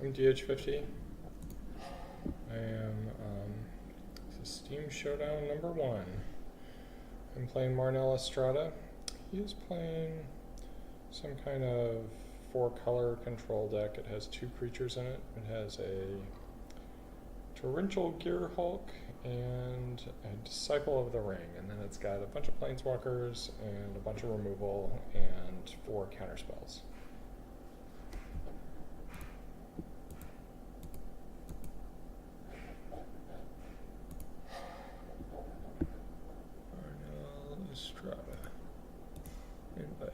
I'm DH50. I am this is Steam Showdown number 1. I'm playing Marnel Estrada. He is playing some kind of 4-color control deck. It has 2 creatures in it. It has a Torrential Gear Hulk and a Disciple of the Ring, and then it's got a bunch of planeswalkers and a bunch of removal and 4 counterspells. Marnel Estrada. Invite.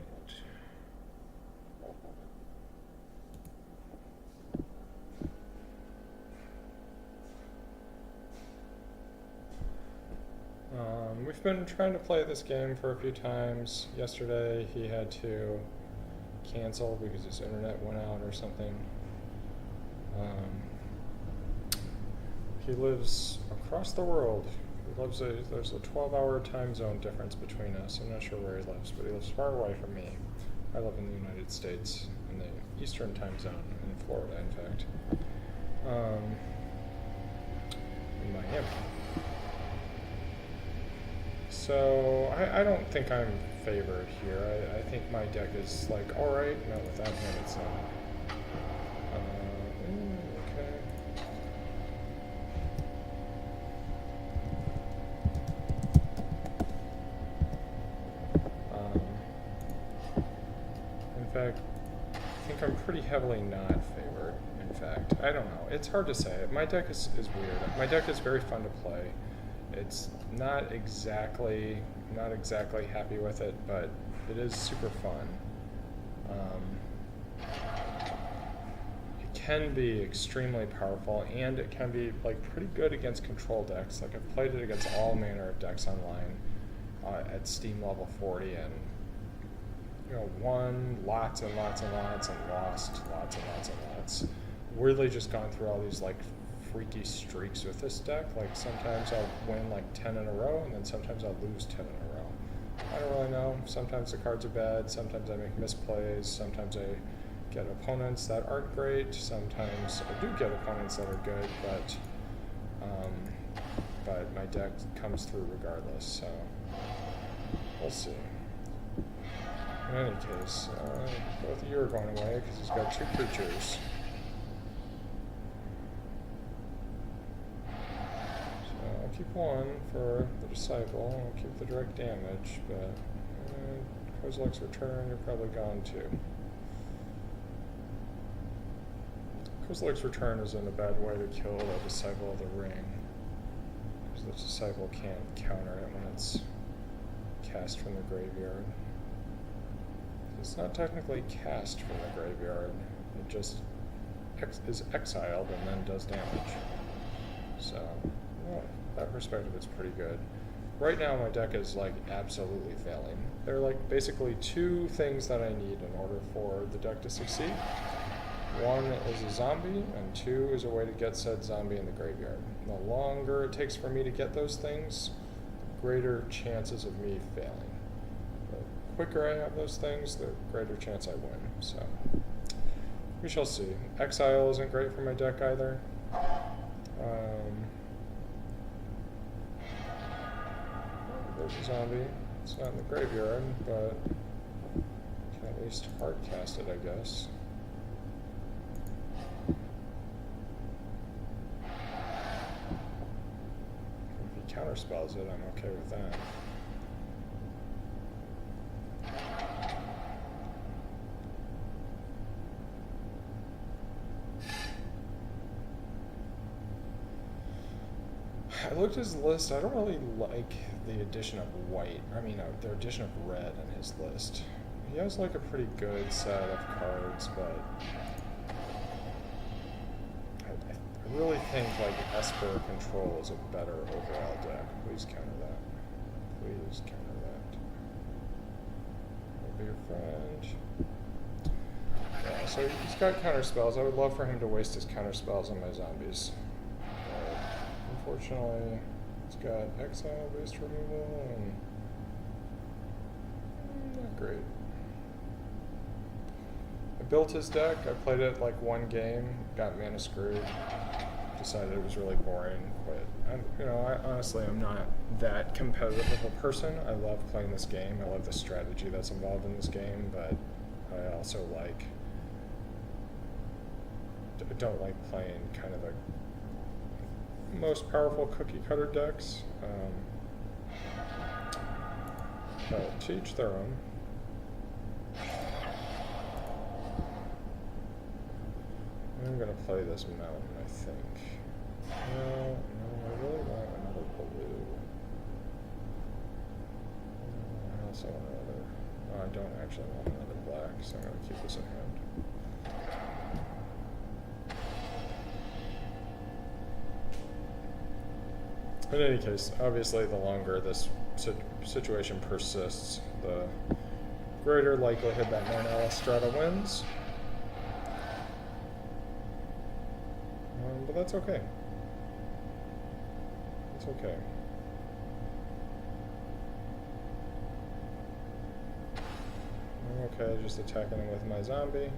We've been trying to play this game for a few times. Yesterday he had to cancel because his internet went out or something. He lives across the world. There's a 12-hour time zone difference between us. I'm not sure where he lives, but he lives far away from me. I live in the United States, in the Eastern time zone, in Florida, in fact. In Miami. So, I don't think I'm favored here. I think my deck is like, alright, no, without him it's not. Okay. In fact, I think I'm pretty heavily not favored, in fact. I don't know. It's hard to say. My deck is weird. My deck is very fun to play. It's not exactly happy with it, but it is super fun. It can be extremely powerful, and it can be like pretty good against control decks. Like I've played it against all manner of decks online at Steam level 40, and won lots and lots and lots, and lost lots and lots and lots. Weirdly, just gone through all these like freaky streaks with this deck. Like sometimes I'll win like 10 in a row, and then sometimes I'll lose 10 in a row. I don't really know. Sometimes the cards are bad, sometimes I make misplays, sometimes I get opponents that aren't great, sometimes I do get opponents that are good, but my deck comes through regardless, so we'll see. In any case, both of you are going away because he's got 2 creatures. I'll keep 1 for the Disciple, I'll keep the direct damage, but Kozilek's Return, you're probably gone too. Kozilek's Return is in a bad way to kill the Disciple of the Ring, because the Disciple can't counter it when it's cast from the graveyard. It's not technically cast from the graveyard, it just is exiled and then does damage. So, well, that perspective is pretty good. Right now my deck is like absolutely failing. There are like basically 2 things that I need in order for the deck to succeed. 1 is a zombie, and 2 is a way to get said zombie in the graveyard. The longer it takes for me to get those things, the greater chances of me failing. The quicker I have those things, the greater chance I win. So, we shall see. Exile isn't great for my deck either. There's a zombie. It's not in the graveyard, but I can at least hard cast it, I guess. If he counterspells it, I'm okay with that. I looked at his list. I don't really like the addition of white. I mean, the addition of red in his list. He has like a pretty good set of cards, but I really think like Esper Control is a better overall deck. Please counter that. Please counter that. I'll be your friend. Yeah, so he's got counter spells. I would love for him to waste his counter spells on my zombies. Unfortunately, it's got exile-based removal, and not great. built his deck. I played it like one game, got mana screwed, decided it was really boring, quit. Honestly, I'm not that competitive of a person. I love playing this game. I love the strategy that's involved in this game, but I also don't like playing kind of the most powerful cookie cutter decks. But to each their own. I'm gonna play this mountain, I think. No, I really want another blue. I also want another. No, I don't actually want another black, so I'm gonna keep this in hand. In any case, obviously, the longer this situation persists, the greater likelihood that Marnel Estrada wins. But that's okay. It's okay. I'm okay just attacking him with my zombie.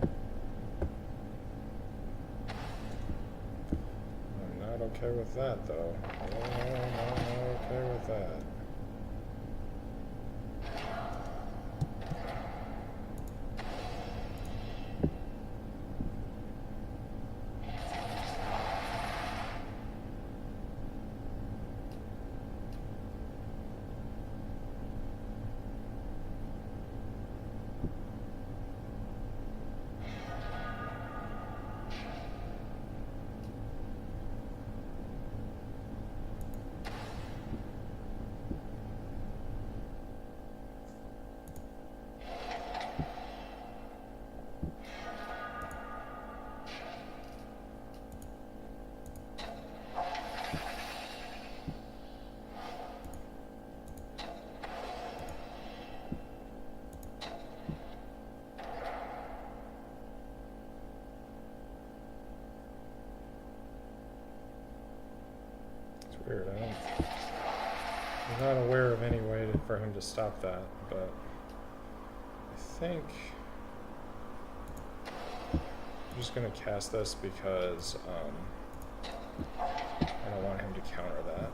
I'm not okay with that, though. No, I'm not okay with that. Weird. I'm not aware of any way for him to stop that, but I think I'm just going to cast this because I don't want him to counter that.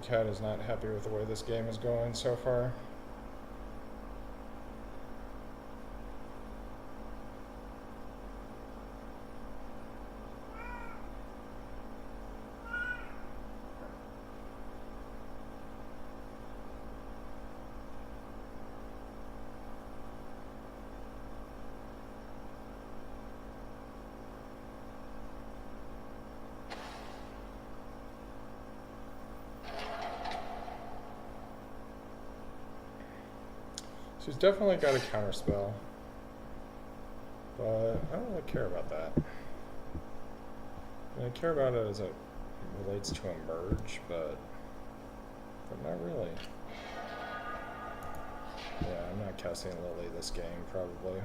Cat is not happy with the way this game is going so far. So he's definitely got a counter spell, but I don't really care about that. I care about it as it relates to emerge, but not really. Yeah, I'm not casting Lily this game, probably.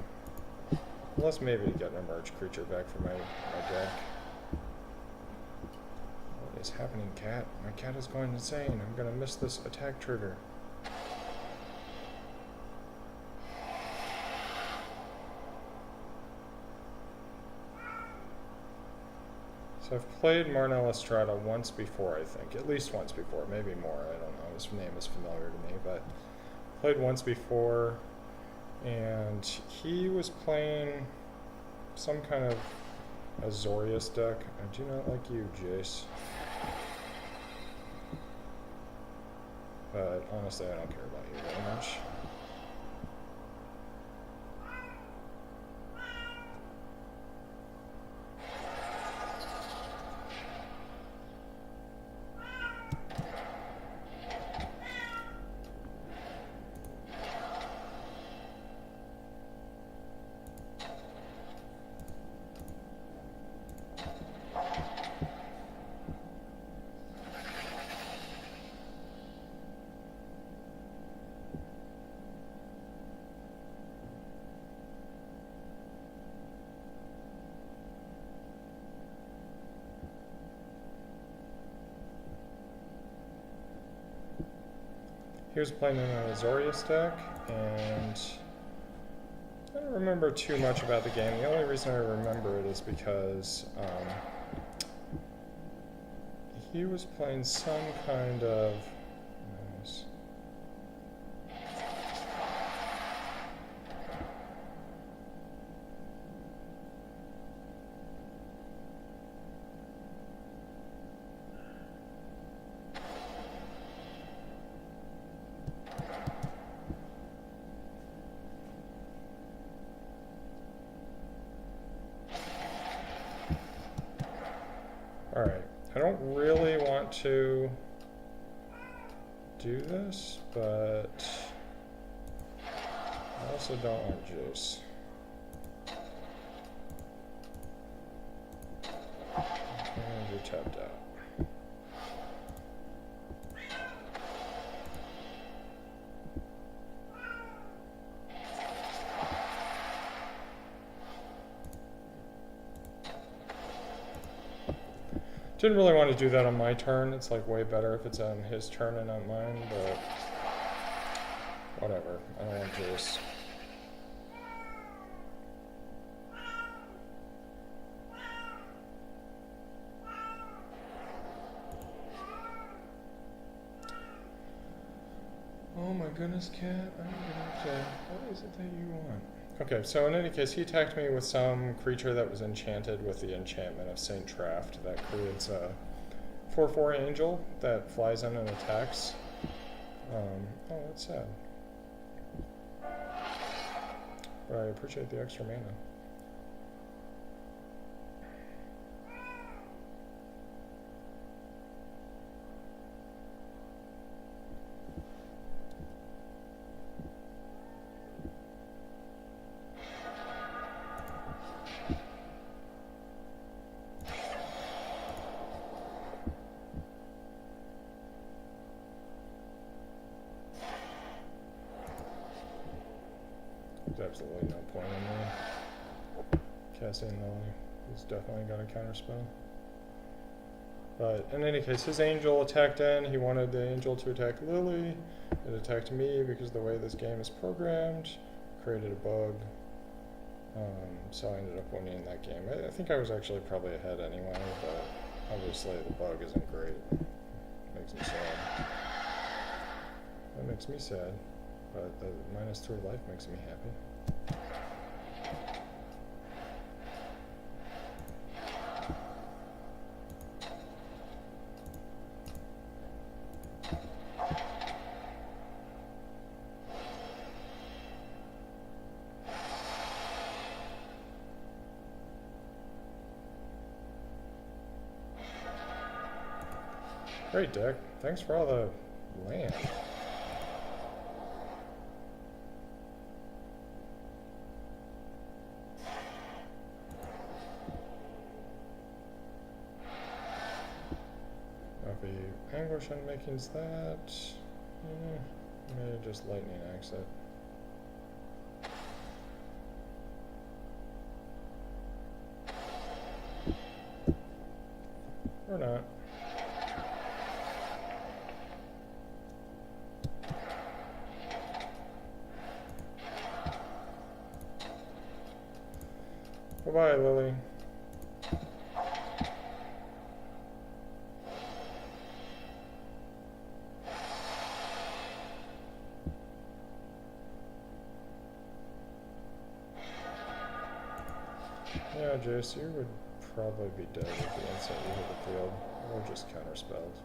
Unless maybe to get an emerge creature back for my deck. What is happening, cat? My cat is going insane. I'm gonna miss this attack trigger. So I've played Marnel Estrada once before, I think. At least once before, maybe more, I don't know. His name is familiar to me, but played once before, and he was playing some kind of Azorius deck. I do not like you, Jace. But honestly, I don't care about you very much. He was playing in an Azorius deck, and I don't remember too much about the game. The only reason I remember it is because he was playing some kind of... Alright, I don't really want to do this, but I also don't want juice. And you're tapped out. Didn't really want to do that on my turn. It's like way better if it's on his turn and not mine, but whatever. I don't want juice. Oh my goodness, cat. What is it that you want? Okay, so in any case, he attacked me with some creature that was enchanted with the enchantment of Saint Traft that creates a 4/4 angel that flies in and attacks. Oh, that's sad. But I appreciate the extra mana. There's absolutely no point in me casting Lily. He's definitely got a counterspell. But in any case, his angel attacked in. He wanted the angel to attack Lily. It attacked me because the way this game is programmed created a bug. So I ended up winning that game. I think I was actually probably ahead anyway, but obviously the bug isn't great. Makes me sad. That makes me sad. But the -3 life makes me happy. Great deck. Thanks for all the land. Anguish on makings that. Maybe just lightning axe it. Or not. Bye-bye, Lily. Yeah, Jace, you would probably be dead with the instant you hit the field, or just counterspelled.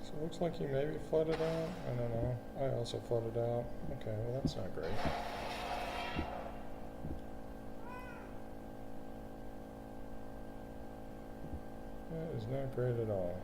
So it looks like you maybe flooded out. I don't know. I also flooded out. Okay, well that's not great. That is not great at all.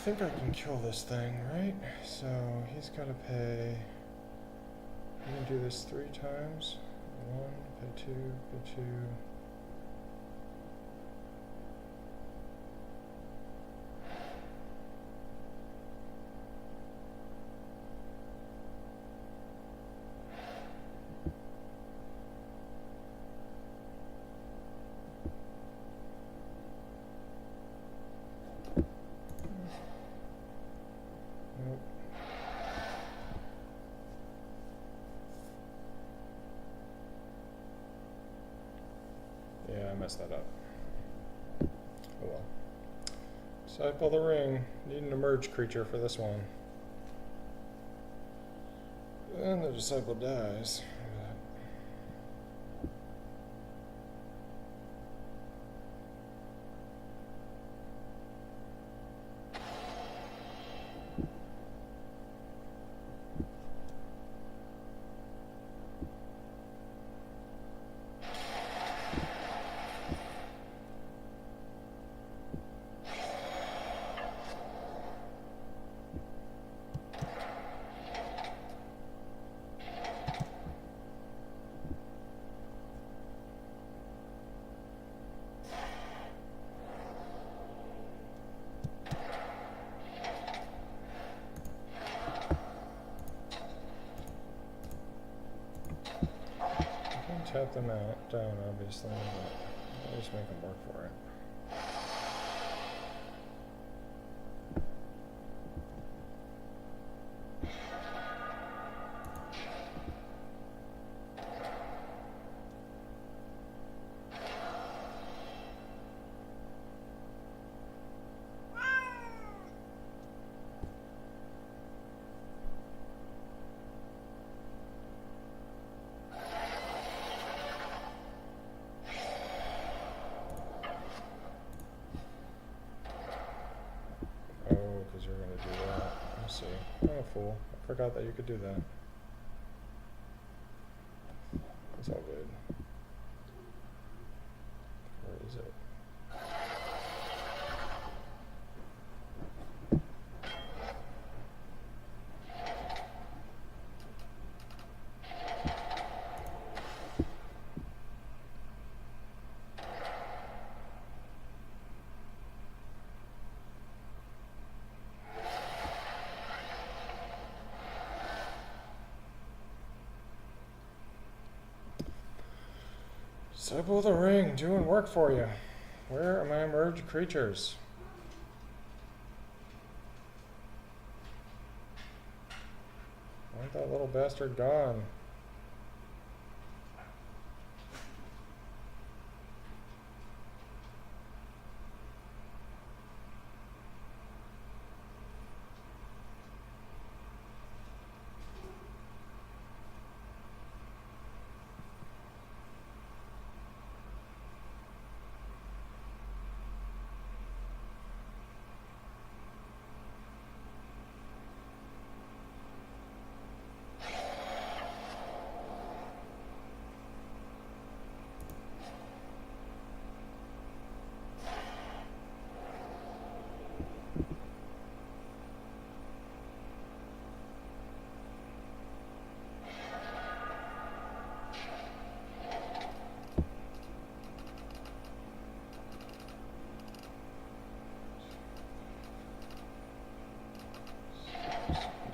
think I can kill this thing, right? So he's got to pay. We can do this 3 times. 1, pay 2, pay 2. Yeah, I messed that up. Oh well. Disciple the ring. Need an emerge creature for this one. And the disciple dies. Tap them out, down obviously, but at least make them work for it. You're going to do that. Let's see. Oh, fool. I forgot that you could do that. It's all good. Where is it? Disciple of the ring, doing work for you. Where are my emerged creatures? Where's that little bastard gone?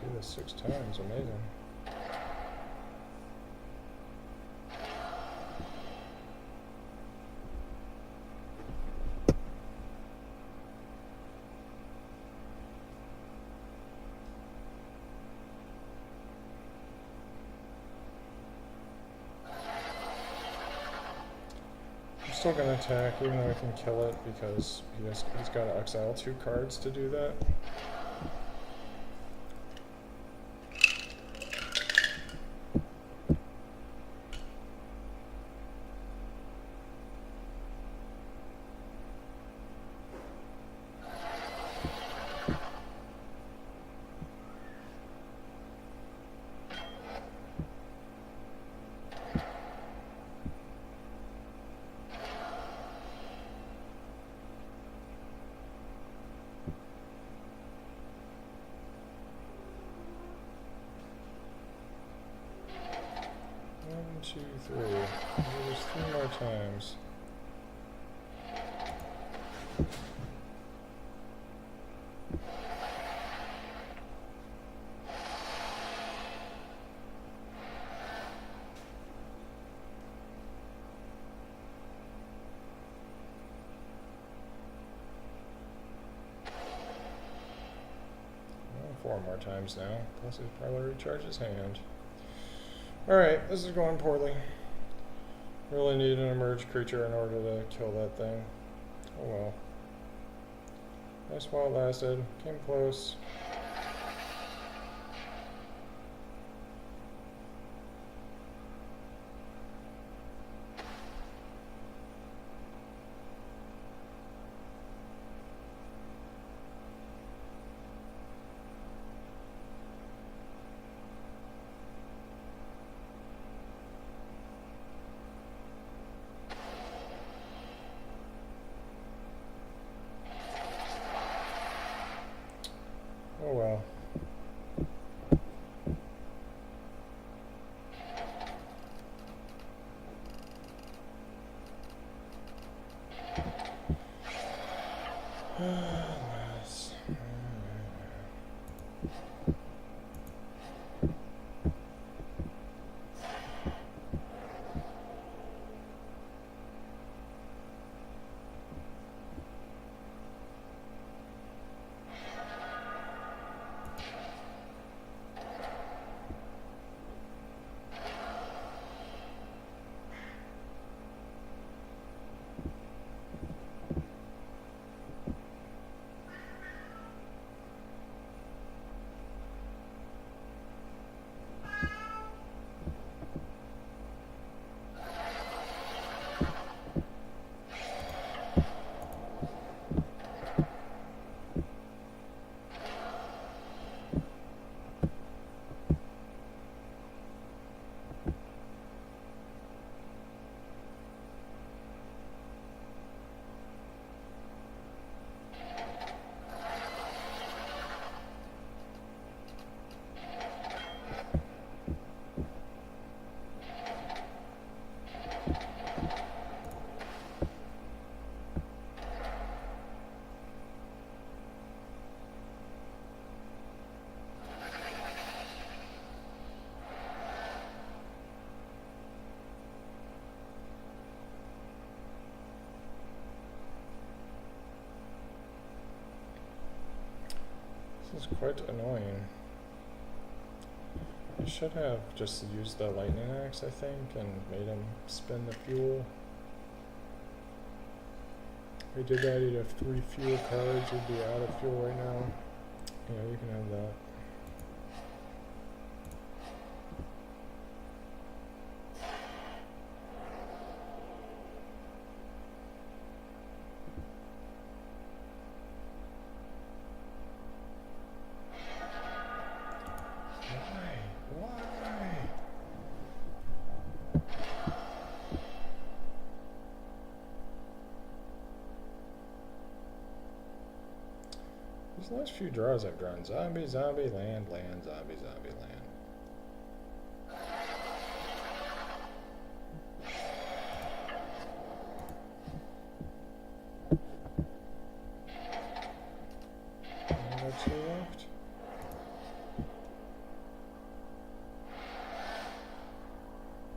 Do this 6 times, amazing. I'm still gonna attack, even though I can kill it, because he's got to exile 2 cards to do that. 2, 3. There's 3 more times. Well, 4 more times now. Plus he'll probably recharge his hand. Alright, this is going poorly. Really need an emerged creature in order to kill that thing. Oh well. Nice while it lasted. Came close. Oh well. Nice. This is quite annoying. I should have just used the lightning axe, I think, and made him spin the fuel. If we did that, he'd have 3 fuel cards. He'd be out of fuel right now. Yeah, you can have that. These last few draws I've drawn zombie, zombie, land, land, zombie, zombie, land. Only 2 left.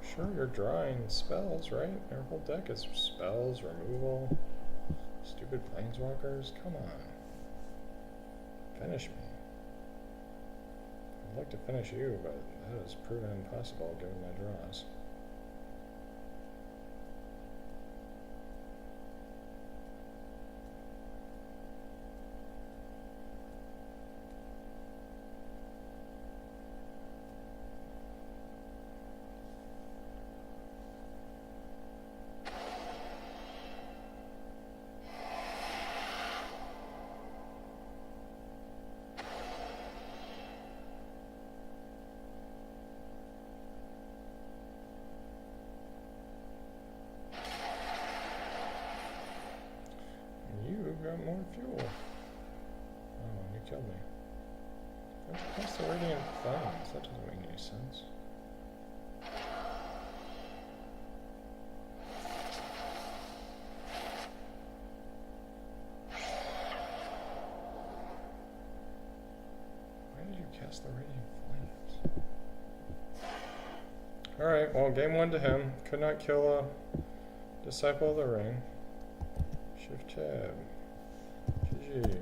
Sure, you're drawing spells, right? Your whole deck is spells, removal, stupid planeswalkers. Come on. Finish me. I'd like to finish you, but that is proven impossible given my draws. Got more fuel. Oh, you killed me. That's the radiant thumbs. That doesn't make any sense. Alright, well, game 1 to him. Could not kill a Disciple of the Ring. Shift tab. GG.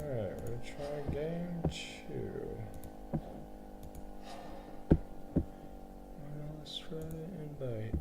Alright, we're gonna try game 2. Let's try invite.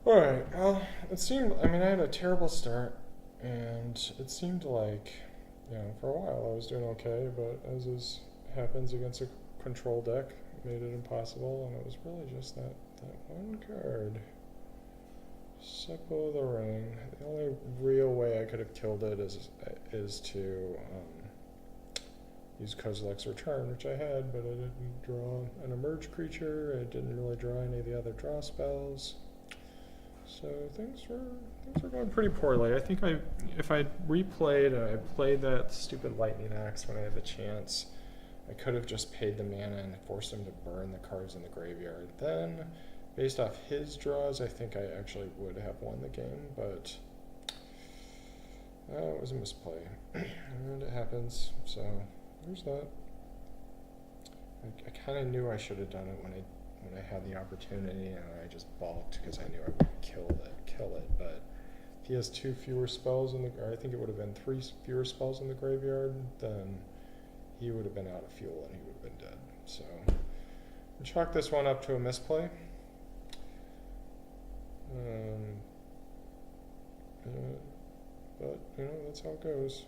Alright, well, it seemed, I mean, I had a terrible start, and it seemed like, you know, for a while I was doing okay, but as is happens against a control deck, it made it impossible, and it was really just that one card. Disciple of the Ring. The only real way I could have killed it is to use Kozilek's Return, which I had, but I didn't draw an emerge creature, I didn't really draw any of the other draw spells. So things were going pretty poorly. I think if I replayed, I played that stupid Lightning Axe when I had the chance, I could have just paid the mana and forced him to burn the cards in the graveyard. Then, based off his draws, I think I actually would have won the game, but it was a misplay. And it happens, so there's that. I kind of knew I should have done it when I had the opportunity, and I just balked because I knew I would kill it. But if he has 2 fewer spells or I think it would have been 3 fewer spells in the graveyard, then he would have been out of fuel and he would have been dead. So I'll chalk this one up to a misplay. But you know, that's how it goes.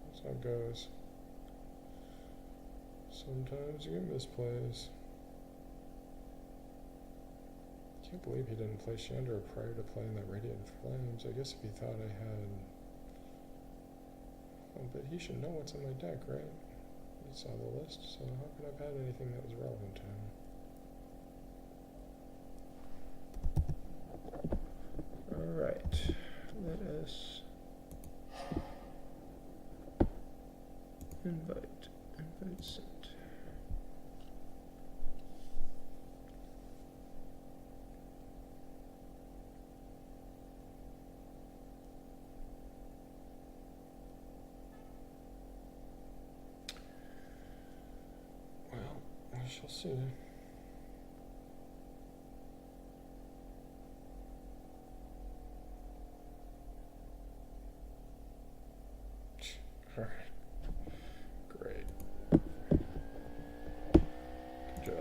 That's how it goes. Sometimes you get misplays. I can't believe he didn't play Chandra prior to playing that Radiant Flames. I guess if he thought I had... Oh, but he should know what's in my deck, right? He saw the list, so how could I have had anything that was relevant to him? Alright, let us invite sent. We shall see. All right. Great. Good job.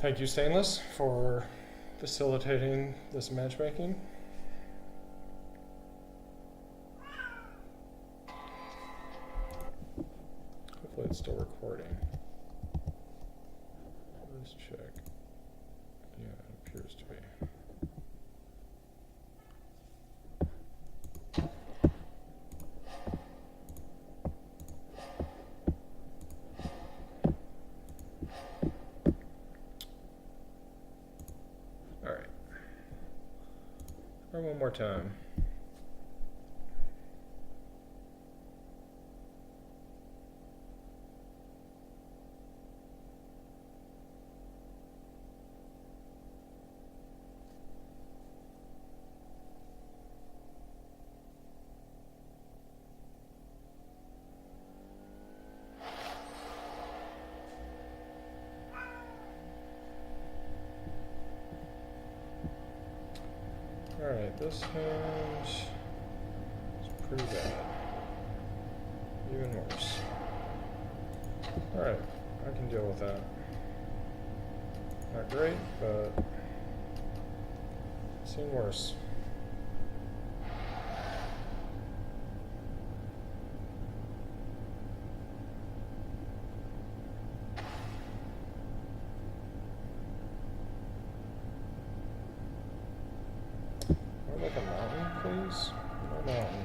Thank you, Stainless, for facilitating this matchmaking. Hopefully it's still recording. Let's check. Yeah, it appears to be. One more time. Alright, this hand is pretty bad. Even worse. Alright, I can deal with that. Not great, but seen worse. Would I like a mountain, please? No mountain.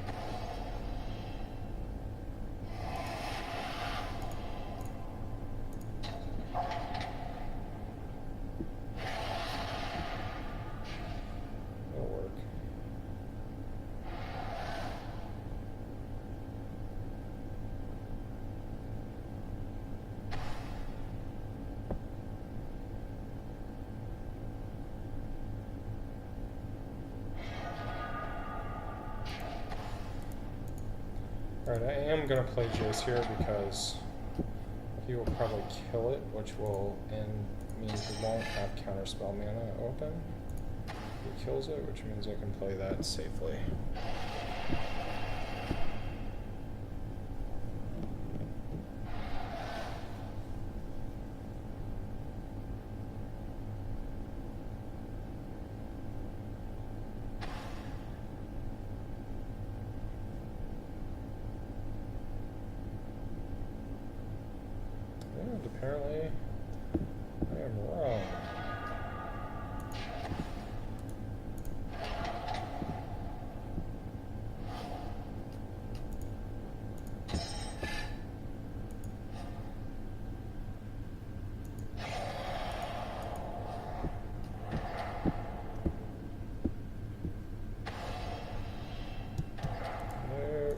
That'll work. Alright, I am going to play Jace here because he will probably kill it, which will mean he won't have counterspell mana open. He kills it, which means I can play that safely. And apparently, I am wrong. Nope.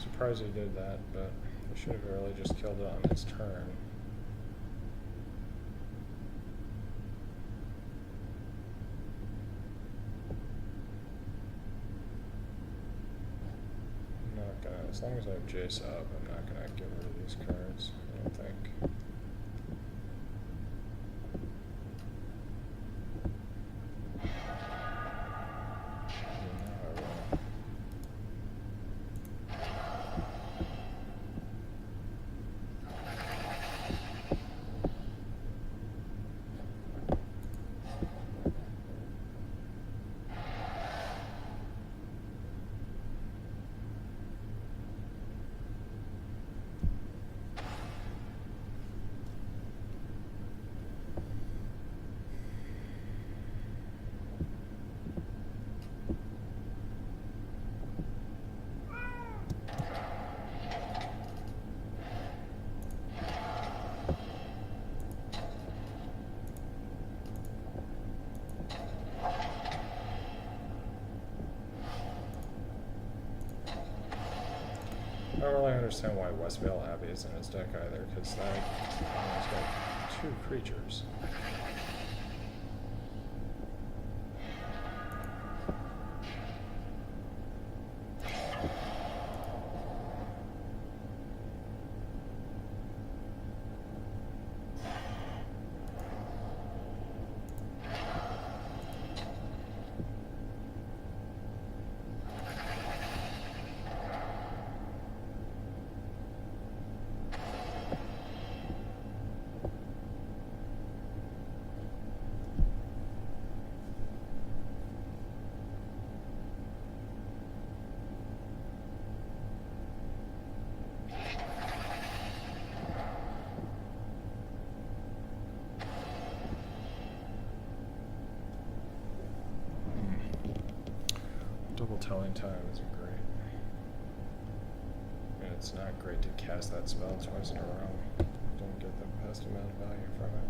Surprised he did that, but I should have really just killed it on his turn. I'm not gonna, as long as I have Jace up, I'm not gonna get rid of these cards, I don't think. I don't really understand why Westvale Abbey is in his deck either, because that he's got 2 creatures. Double telling time isn't great. And it's not great to cast that spell twice in a row. Don't get the best amount of value from it.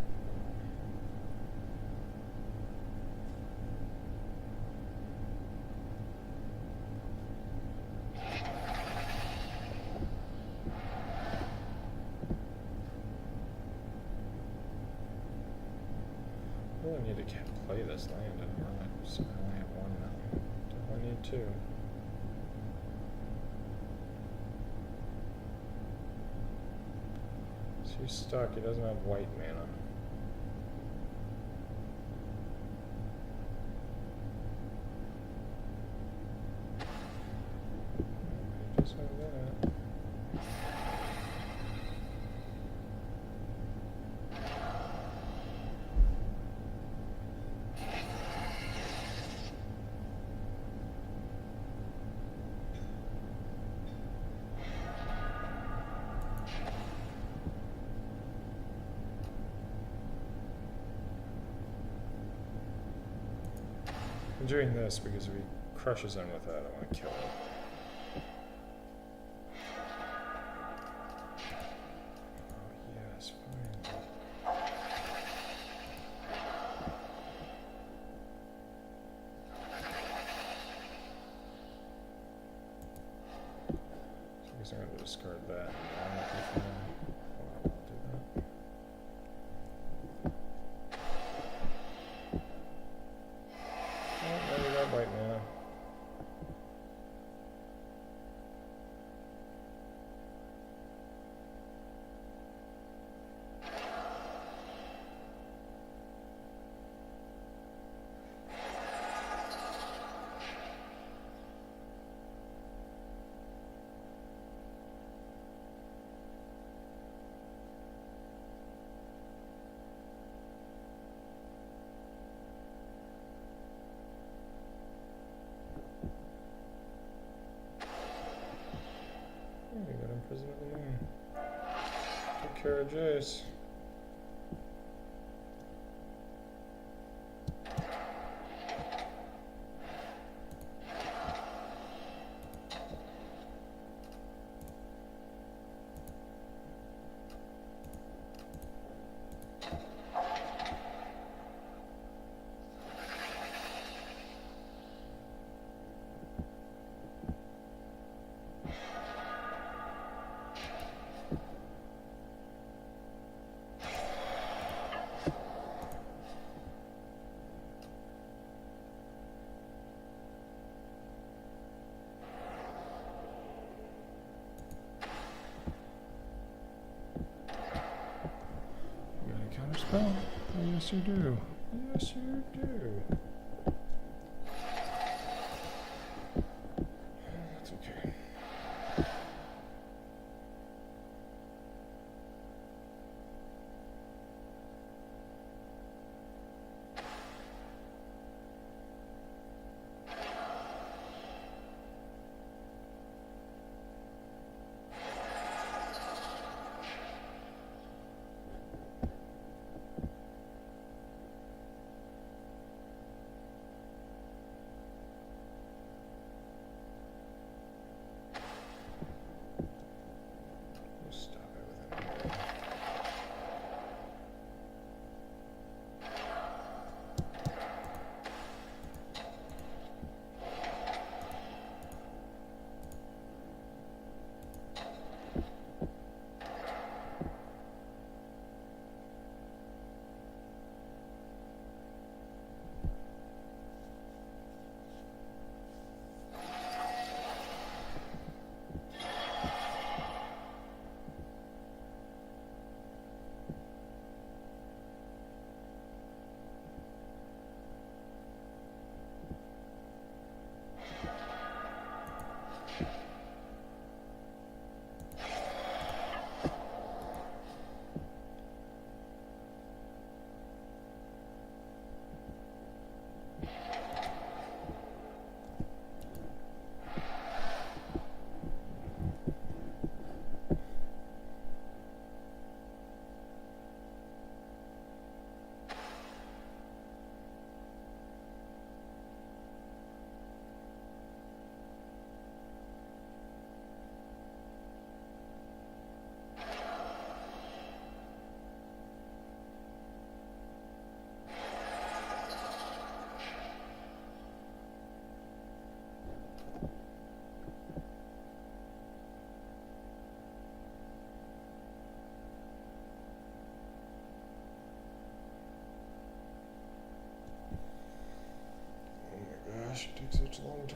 really need to play this land anymore. So I only have one now. Definitely need two. So he's stuck. He doesn't have white mana. He does have that. I'm doing this because if he crushes him with that, I want to kill him. Oh, yes, fine. So I guess I'm going to discard that. White mana. You got Imprisoned of the Moon. Took care of Jace. Oh, yes you do. Yes you do. That's okay.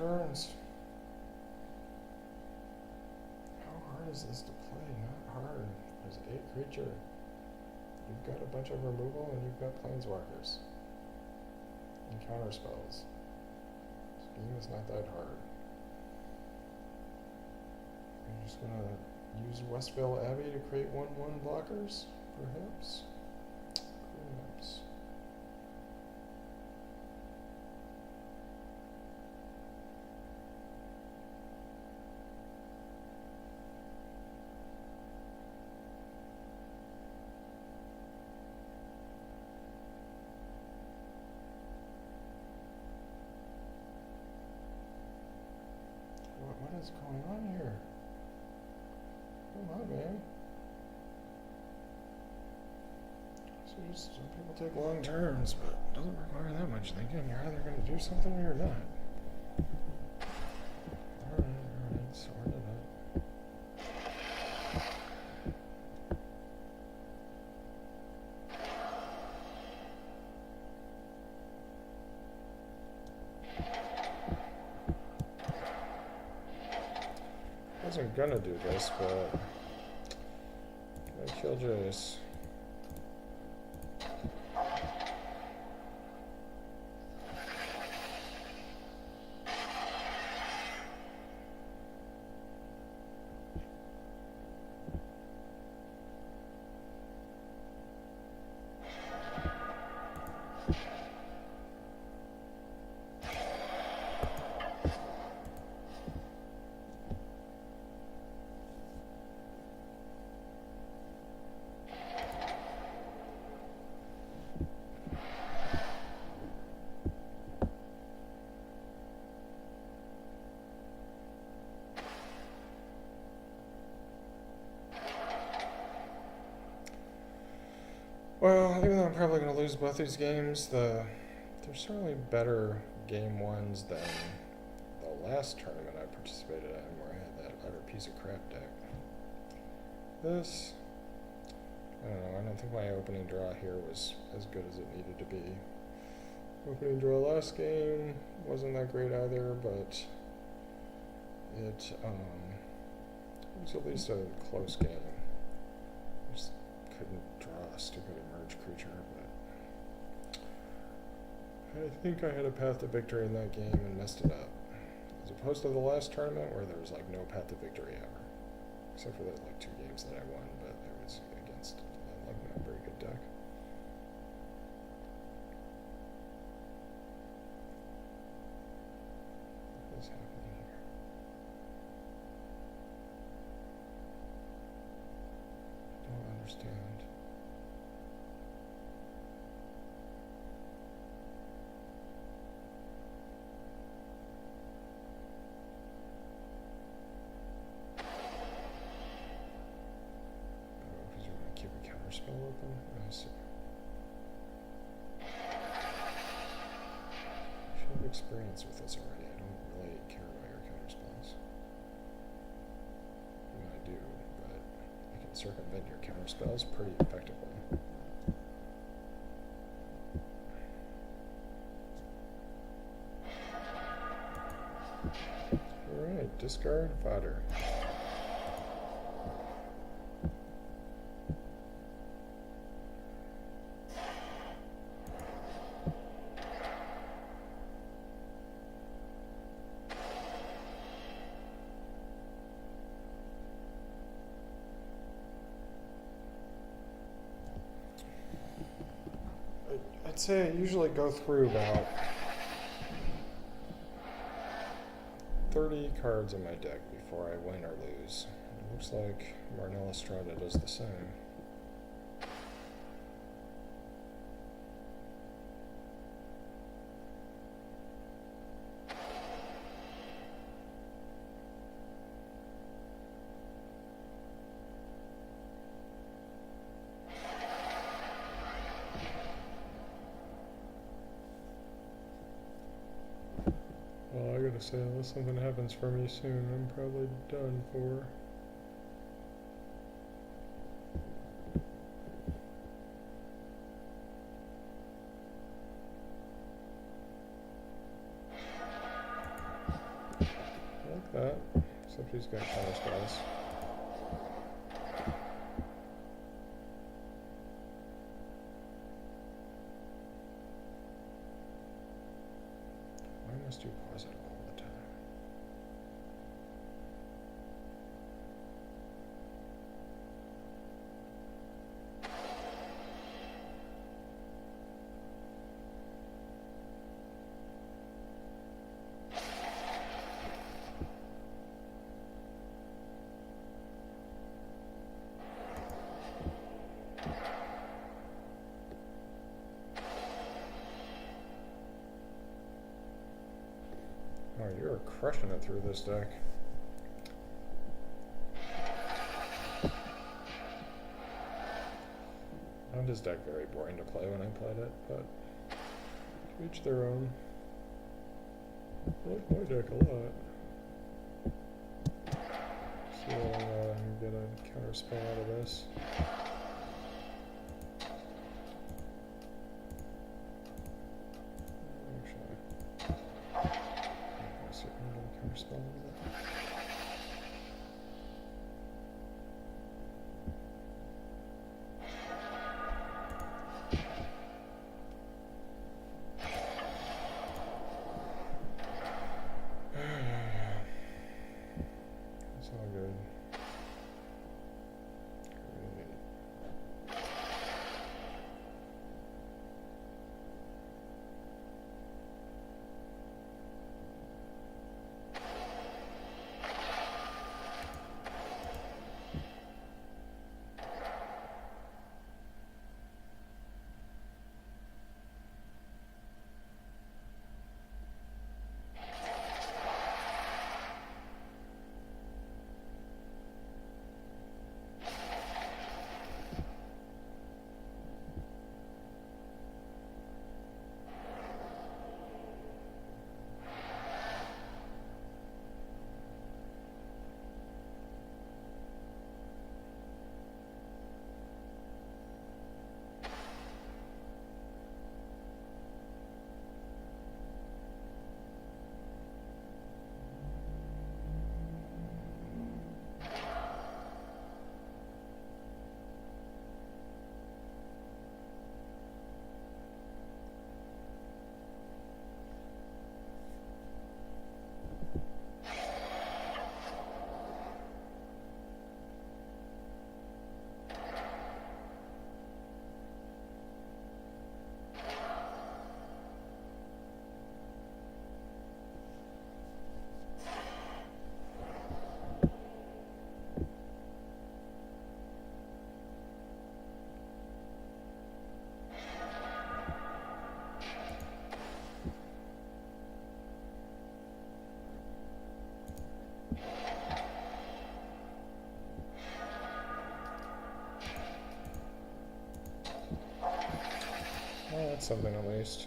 turns. How hard is this to play? Not hard. There's a creature. You've got a bunch of removal and you've got planeswalkers. And counter spells. This game is not that hard. I'm just gonna use Westville Abbey to create 1/1 blockers, perhaps? Perhaps. What is going on here? Come on, man. So just some people take long turns, but it doesn't require that much thinking. You're either going to do something or you're not. Alright, sorted it. I wasn't gonna do this, but I killed Jace. Well, even though I'm probably going to lose both these games, there's certainly better game ones than the last tournament I participated in where I had that utter piece of crap deck. This, I don't know, I don't think my opening draw here was as good as it needed to be. Opening draw last game wasn't that great either, but it was at least a close game. I just couldn't draw a stupid emerge creature, but I think I had a path to victory in that game and messed it up. As opposed to the last tournament where there was like no path to victory ever. Except for the like 2 games that I won, but it was against like not a very good deck. What is happening here? I don't understand. Spell open? I see. I should have experience with this already. I don't really care about your counter spells. I mean, I do, but I can circumvent your counter spells pretty effectively. Alright, discard fodder. I'd say I usually go through about 30 cards in my deck before I win or lose. It looks like Marnel Estrada does the same. Well, I gotta say, unless something happens for me soon, I'm probably done for. Except he's got counter spells. Why must you pause it all the time? Oh, you're crushing it through this deck. I found his deck very boring to play when I played it, but to each their own. I like my deck a lot. So I can get a counter spell out of this. Well, that's something at least.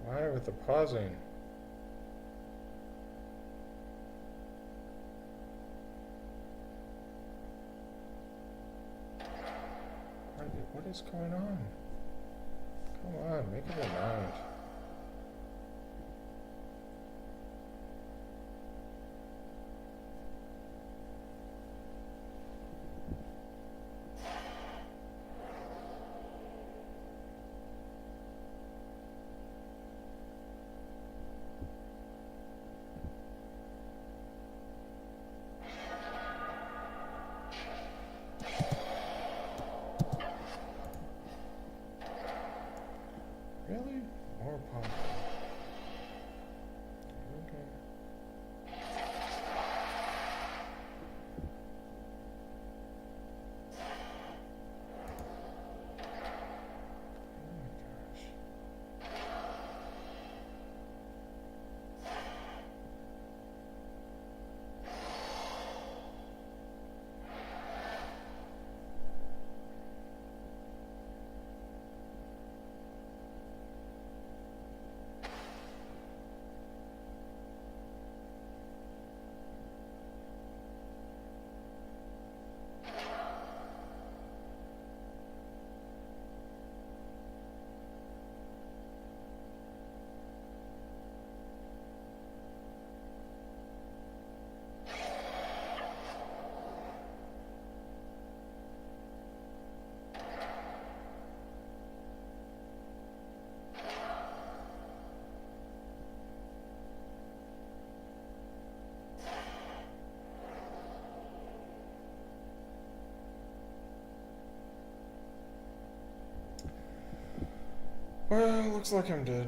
Why with the pausing? is going on? Come on, make up your mind. Really? More pop. Okay. Oh my gosh. Well, looks like I'm dead.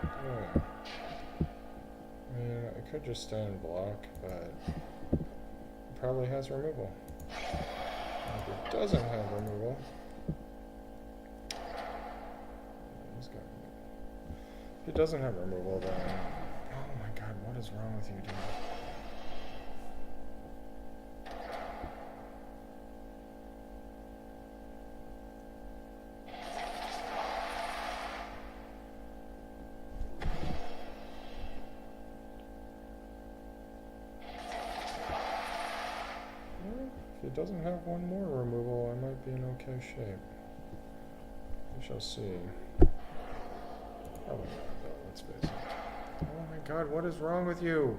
Oh. I mean, I could just stand and block, but it probably has removal. If it doesn't have removal, he's got removal. If it doesn't have removal, then oh my god, what is wrong with you, dude? If it doesn't have one more removal, I might be in okay shape. We shall see. Probably not, though, let's face it. Oh my god, what is wrong with you?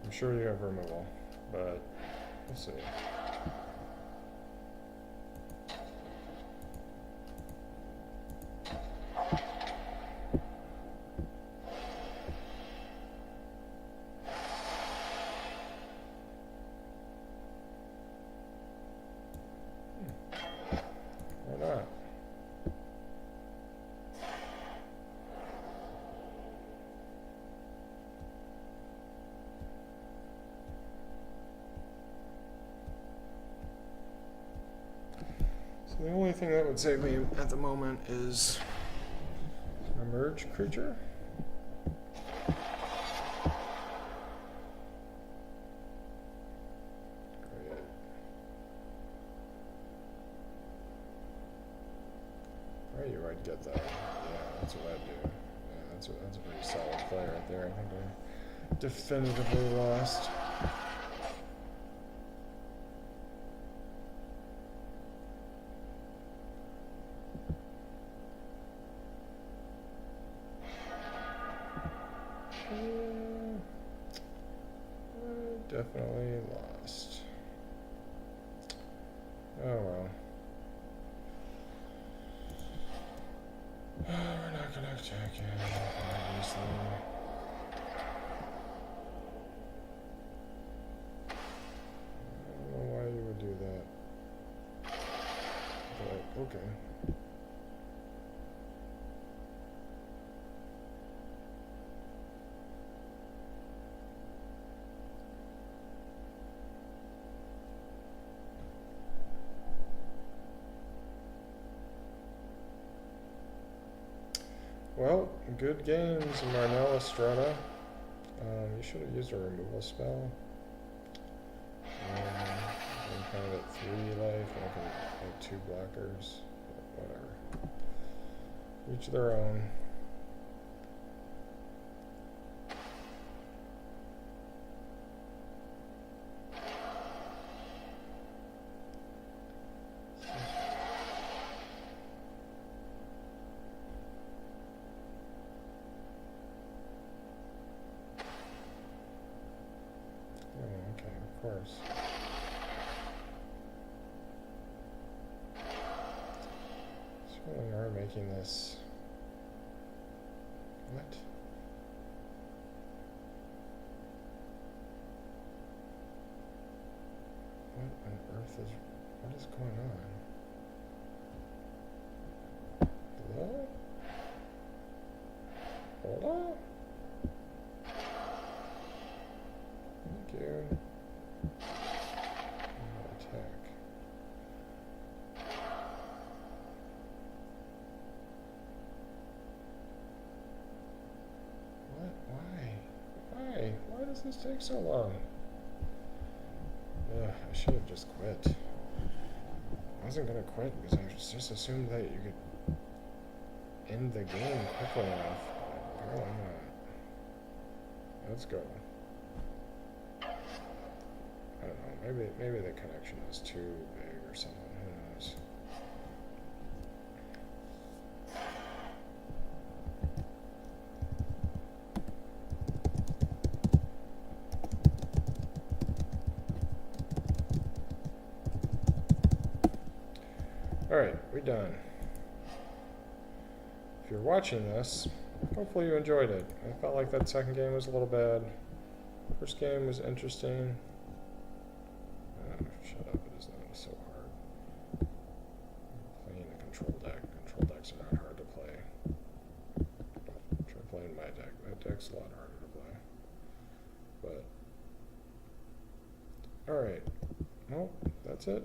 I'm sure you have removal, but we'll see. Why not? So the only thing that would save me at the moment is a merge creature. Great. Right, you might get that. Yeah, that's what I'd do. Yeah, that's a pretty solid play right there. I think I definitively lost. Definitely lost. Oh well. We're not gonna attack it, obviously. I don't know why you would do that. But okay. well, good games, Marnel, Estrada. You should have used a removal spell. I'm kind of at 3 life, and I can have 2 blockers. But whatever. Each their own. Oh, okay, of course. So we are making this. What? What on earth is. What is going on? Hello? Hold on. Thank you. Attack. What? Why? Why does this take so long? Ugh, I should have just quit. I wasn't gonna quit because I just assumed that you could end the game quickly enough. Apparently not. Let's go. I don't know. Maybe the connection is too big or something. Who knows? Alright, we're done. If you're watching this, hopefully you enjoyed it. I felt like that second game was a little bad. First game was interesting. Shut up, it is not so hard. I'm playing a control deck. Control decks are not hard to play. Try playing my deck. That deck's a lot harder to play. But, alright. Well, that's it.